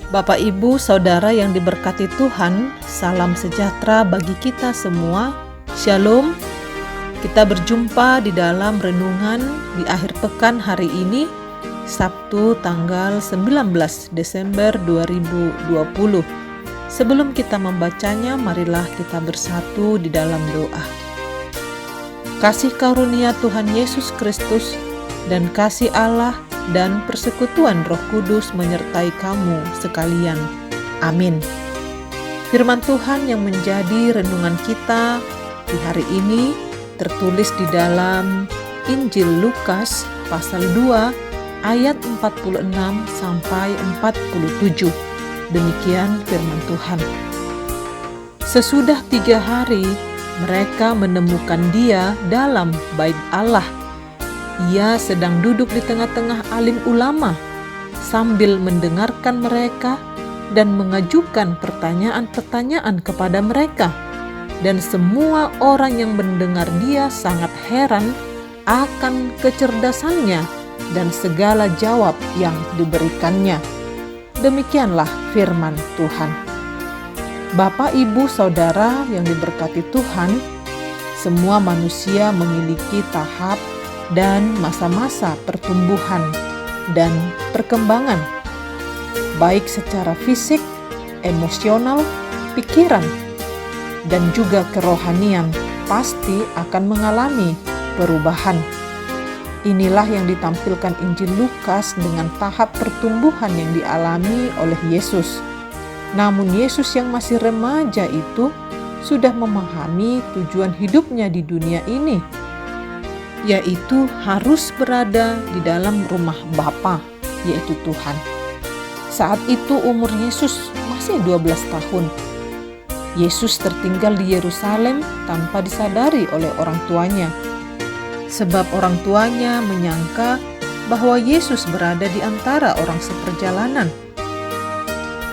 Bapak, Ibu, Saudara yang diberkati Tuhan, salam sejahtera bagi kita semua. Shalom. Kita berjumpa di dalam renungan di akhir pekan hari ini, Sabtu tanggal 19 Desember 2020. Sebelum kita membacanya, marilah kita bersatu di dalam doa. Kasih karunia Tuhan Yesus Kristus dan kasih Allah dan persekutuan Roh Kudus menyertai kamu sekalian. Amin. Firman Tuhan yang menjadi renungan kita di hari ini tertulis di dalam Injil Lukas pasal 2 ayat 46 sampai 47. Demikian firman Tuhan. Sesudah 3 hari mereka menemukan dia dalam bait Allah. Ia sedang duduk di tengah-tengah alim ulama sambil mendengarkan mereka dan mengajukan pertanyaan-pertanyaan kepada mereka. Dan semua orang yang mendengar dia sangat heran akan kecerdasannya dan segala jawab yang diberikannya. Demikianlah firman Tuhan. Bapak, Ibu, Saudara yang diberkati Tuhan, semua manusia memiliki tahap dan masa-masa pertumbuhan dan perkembangan, baik secara fisik, emosional, pikiran, dan juga kerohanian pasti akan mengalami perubahan. Inilah yang ditampilkan Injil Lukas dengan tahap pertumbuhan yang dialami oleh Yesus. Namun Yesus yang masih remaja itu sudah memahami tujuan hidupnya di dunia ini, yaitu harus berada di dalam rumah Bapa, yaitu Tuhan. Saat itu umur Yesus masih 12 tahun. Yesus tertinggal di Yerusalem tanpa disadari oleh orang tuanya. Sebab orang tuanya menyangka bahwa Yesus berada di antara orang seperjalanan.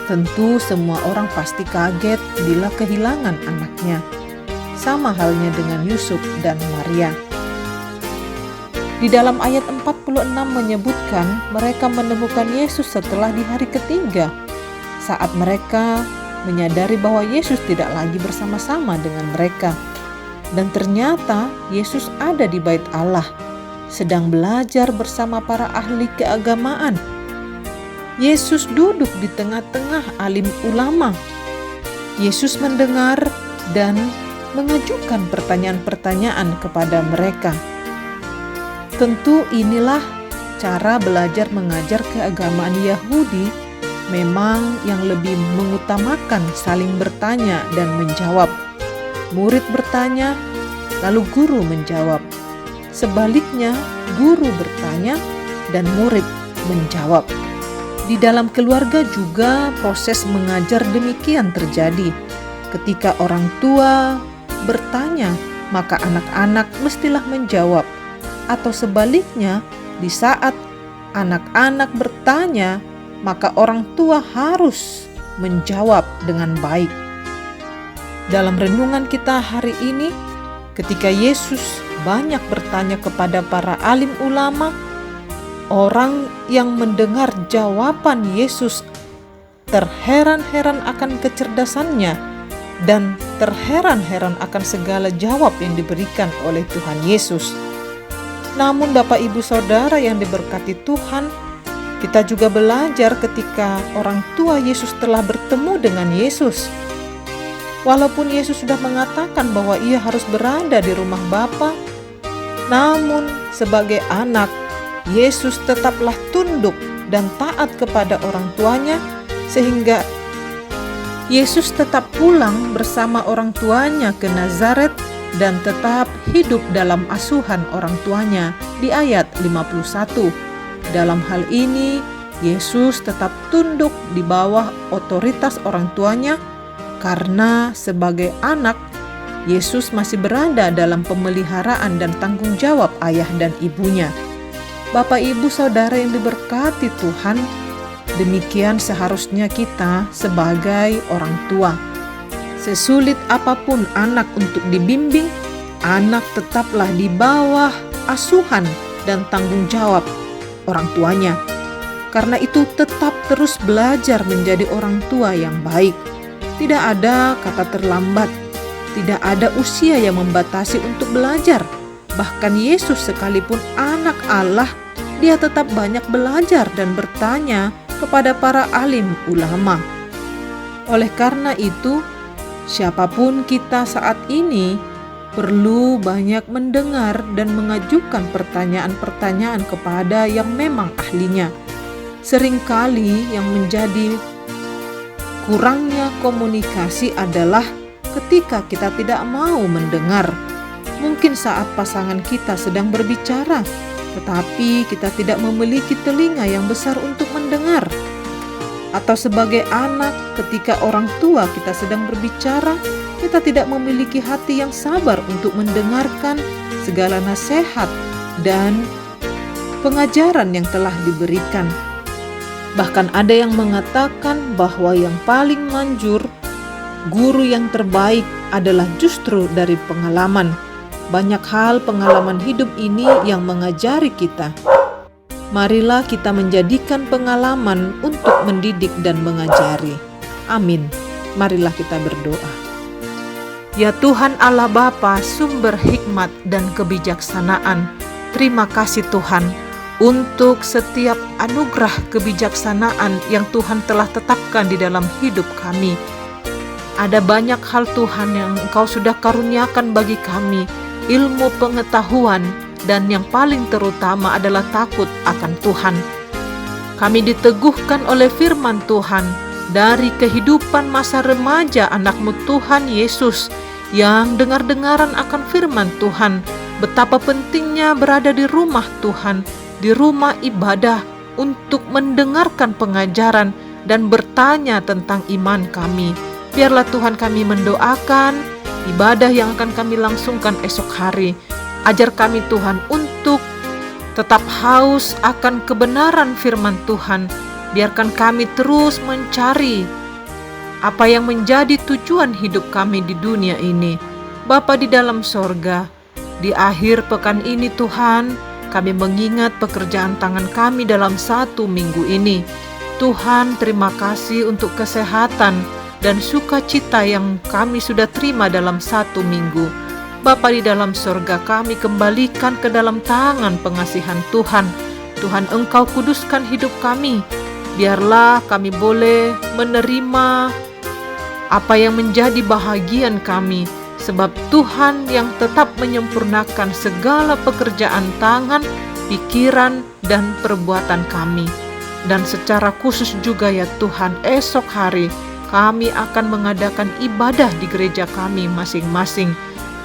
Tentu semua orang pasti kaget bila kehilangan anaknya. Sama halnya dengan Yusuf dan Maria. Di dalam ayat 46 menyebutkan mereka menemukan Yesus setelah di hari ketiga, saat mereka menyadari bahwa Yesus tidak lagi bersama-sama dengan mereka. Dan ternyata Yesus ada di bait Allah, sedang belajar bersama para ahli keagamaan. Yesus duduk di tengah-tengah alim ulama. Yesus mendengar dan mengajukan pertanyaan-pertanyaan kepada mereka. Tentu inilah cara belajar mengajar keagamaan Yahudi, memang yang lebih mengutamakan saling bertanya dan menjawab. Murid bertanya, lalu guru menjawab. Sebaliknya, guru bertanya dan murid menjawab. Di dalam keluarga juga proses mengajar demikian terjadi. Ketika orang tua bertanya, maka anak-anak mestilah menjawab. Atau sebaliknya, di saat anak-anak bertanya, maka orang tua harus menjawab dengan baik. Dalam renungan kita hari ini, ketika Yesus banyak bertanya kepada para alim ulama, orang yang mendengar jawaban Yesus terheran-heran akan kecerdasannya dan terheran-heran akan segala jawab yang diberikan oleh Tuhan Yesus. Namun Bapak, Ibu, Saudara yang diberkati Tuhan, kita juga belajar ketika orang tua Yesus telah bertemu dengan Yesus. Walaupun Yesus sudah mengatakan bahwa ia harus berada di rumah Bapa, namun sebagai anak, Yesus tetaplah tunduk dan taat kepada orang tuanya, sehingga Yesus tetap pulang bersama orang tuanya ke Nazaret dan tetap hidup dalam asuhan orang tuanya di ayat 51. Dalam hal ini, Yesus tetap tunduk di bawah otoritas orang tuanya karena sebagai anak, Yesus masih berada dalam pemeliharaan dan tanggung jawab ayah dan ibunya. Bapak, Ibu, Saudara yang diberkati Tuhan, demikian seharusnya kita sebagai orang tua. Sesulit apapun anak untuk dibimbing, anak tetaplah di bawah asuhan dan tanggung jawab orang tuanya. Karena itu tetap terus belajar menjadi orang tua yang baik. Tidak ada kata terlambat, tidak ada usia yang membatasi untuk belajar. Bahkan Yesus sekalipun anak Allah, dia tetap banyak belajar dan bertanya kepada para alim ulama. Oleh karena itu, siapapun kita saat ini perlu banyak mendengar dan mengajukan pertanyaan-pertanyaan kepada yang memang ahlinya. Seringkali yang menjadi kurangnya komunikasi adalah ketika kita tidak mau mendengar. Mungkin saat pasangan kita sedang berbicara, tetapi kita tidak memiliki telinga yang besar untuk mendengar. Atau sebagai anak, ketika orang tua kita sedang berbicara, kita tidak memiliki hati yang sabar untuk mendengarkan segala nasihat dan pengajaran yang telah diberikan. Bahkan ada yang mengatakan bahwa yang paling manjur, guru yang terbaik adalah justru dari pengalaman. Banyak hal pengalaman hidup ini yang mengajari kita. Marilah kita menjadikan pengalaman untuk mendidik dan mengajari. Amin. Marilah kita berdoa. Ya Tuhan Allah Bapa, sumber hikmat dan kebijaksanaan, terima kasih Tuhan untuk setiap anugerah kebijaksanaan yang Tuhan telah tetapkan di dalam hidup kami. Ada banyak hal Tuhan yang Engkau sudah karuniakan bagi kami, ilmu pengetahuan, dan yang paling terutama adalah takut akan Tuhan. Kami diteguhkan oleh firman Tuhan dari kehidupan masa remaja anak-Mu Tuhan Yesus yang dengar-dengaran akan firman Tuhan, betapa pentingnya berada di rumah Tuhan, di rumah ibadah untuk mendengarkan pengajaran dan bertanya tentang iman kami. Biarlah Tuhan kami mendoakan ibadah yang akan kami langsungkan esok hari. Ajar kami Tuhan untuk tetap haus akan kebenaran firman Tuhan. Biarkan kami terus mencari apa yang menjadi tujuan hidup kami di dunia ini. Bapa di dalam sorga, di akhir pekan ini Tuhan, kami mengingat pekerjaan tangan kami dalam 1 minggu ini. Tuhan, terima kasih untuk kesehatan dan sukacita yang kami sudah terima dalam 1 minggu. Bapa di dalam sorga, kami kembalikan ke dalam tangan pengasihan Tuhan. Tuhan, Engkau kuduskan hidup kami. Biarlah kami boleh menerima apa yang menjadi bahagian kami, sebab Tuhan yang tetap menyempurnakan segala pekerjaan tangan, pikiran, dan perbuatan kami. Dan secara khusus juga ya Tuhan, esok hari kami akan mengadakan ibadah di gereja kami masing-masing.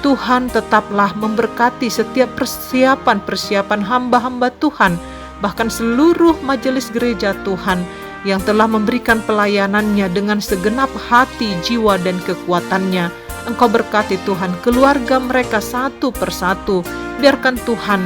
Tuhan tetaplah memberkati setiap persiapan hamba-hamba Tuhan, bahkan seluruh majelis gereja Tuhan yang telah memberikan pelayanannya dengan segenap hati, jiwa, dan kekuatannya. Engkau berkati Tuhan keluarga mereka satu persatu. Biarkan Tuhan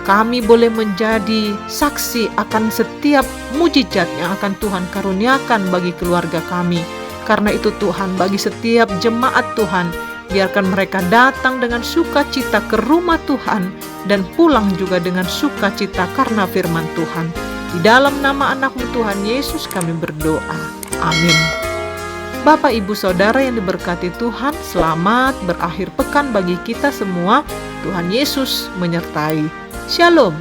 kami boleh menjadi saksi akan setiap mujizat yang akan Tuhan karuniakan bagi keluarga kami. Karena itu Tuhan, bagi setiap jemaat Tuhan, biarkan mereka datang dengan sukacita ke rumah Tuhan dan pulang juga dengan sukacita karena firman Tuhan. Di dalam nama anak-Mu Tuhan Yesus kami berdoa. Amin. Bapak, Ibu, Saudara yang diberkati Tuhan, selamat berakhir pekan bagi kita semua. Tuhan Yesus menyertai. Shalom.